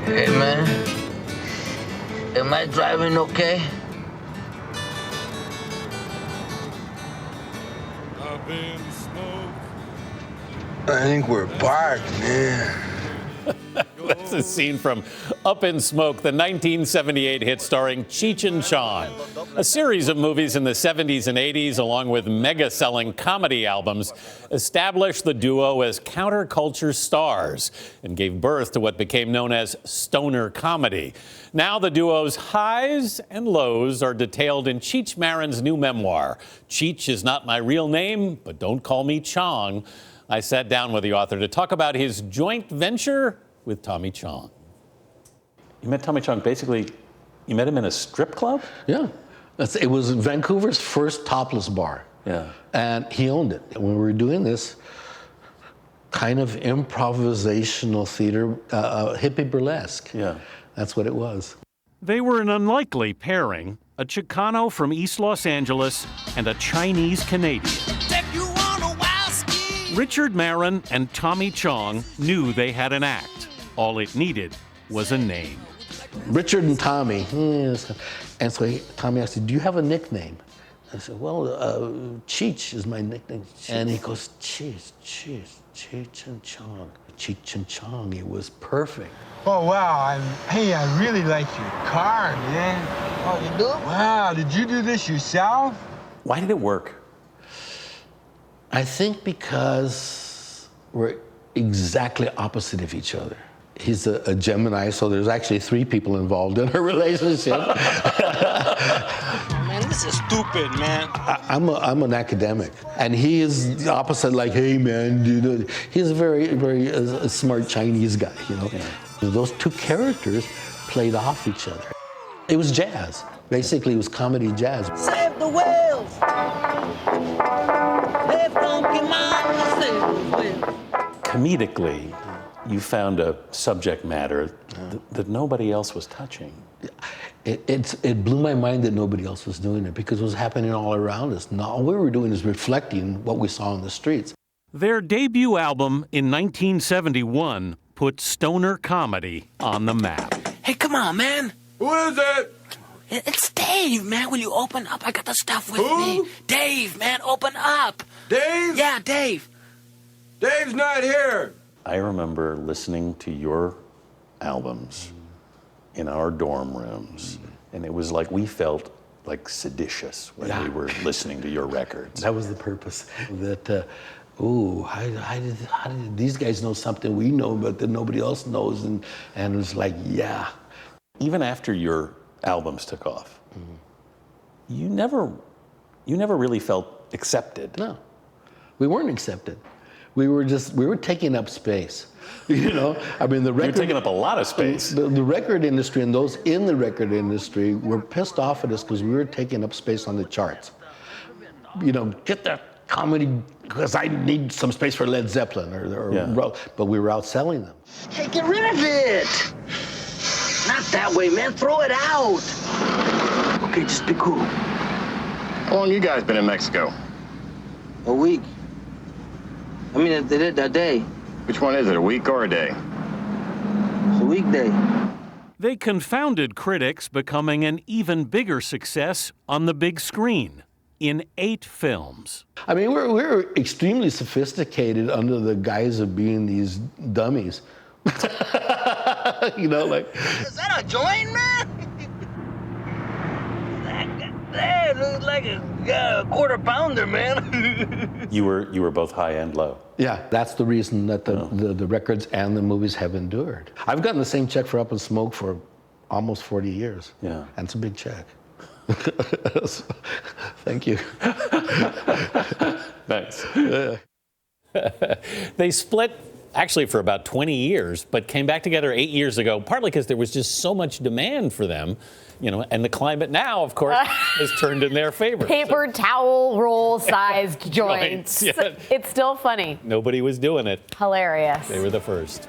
Hey, man. Am I driving okay? I think we're parked, man. That's a scene from Up in Smoke, the 1978 hit starring Cheech and Chong. A series of movies in the 70s and 80s, along with mega-selling comedy albums, established the duo as counterculture stars and gave birth to what became known as stoner comedy. Now the duo's highs and lows are detailed in Cheech Marin's new memoir, Cheech Is Not My Real Name, But Don't Call Me Chong. I sat down with the author to talk about his joint venture with Tommy Chong. You met Tommy Chong, basically, you met him in a strip club? Yeah. It was Vancouver's first topless bar. Yeah. And he owned it. When we were doing this kind of improvisational theater, hippie burlesque. Yeah. That's what it was. They were an unlikely pairing, a Chicano from East Los Angeles and a Chinese Canadian. Richard Marin and Tommy Chong knew they had an act. All it needed was a name. Richard and Tommy. Yes. And so Tommy asked me, do you have a nickname? I said, well, Cheech is my nickname. And he goes, Cheech and Chong. Cheech and Chong. It was perfect. Oh, wow. Hey, I really like your car, man. Oh, you do? Wow, did you do this yourself? Why did it work? I think because we're exactly opposite of each other. He's a Gemini, so there's actually 3 people involved in our relationship. Man, this is stupid, man. I'm an academic, and he is the opposite. Like, hey, man, dude. He's a very smart Chinese guy, you know. Yeah. Those 2 characters played off each other. It was jazz. Basically, it was comedy jazz. Save the whales! Hey, funky mama, save the whales. Comedically, you found a subject matter that nobody else was touching. It blew my mind that nobody else was doing it because it was happening all around us. Now, all we were doing is reflecting what we saw on the streets. Their debut album in 1971 put stoner comedy on the map. Hey, come on, man. Who is it? It's Dave, man. Will you open up? I got the stuff with Who? me. Dave, man, open up. Dave? Yeah, Dave. Dave's not here. I remember listening to your albums in our dorm rooms, and it was like we felt like seditious when we were listening to your records. That was the purpose. That, how did these guys know something we know but that nobody else knows? And it was like, yeah. Even after your albums took off, you never really felt accepted. No, we weren't accepted. We were taking up space. You know, I mean, the record. You're taking up a lot of space. The record industry and those in the record industry were pissed off at us because we were taking up space on the charts. You know, get that comedy because I need some space for Led Zeppelin but we were outselling them. Hey, get rid of it. Not that way, man. Throw it out. Okay, just be cool. How long you guys been in Mexico? A week. I mean, they did that day. Which one is it, a week or a day? It's a weekday. They confounded critics, becoming an even bigger success on the big screen in 8 films. I mean, we're extremely sophisticated under the guise of being these dummies. You know, like. Is that a joint, man? That looks like a quarter pounder, man. You were both high and low. Yeah, that's the reason that the records and the movies have endured. I've gotten the same check for Up in Smoke for almost 40 years. Yeah. And it's a big check. Thank you. Thanks. Yeah. They split actually for about 20 years, but came back together 8 years ago, partly because there was just so much demand for them, you know, and the climate now, of course, has turned in their favor. Paper towel roll-sized joints. Yeah. It's still funny. Nobody was doing it. Hilarious. They were the first.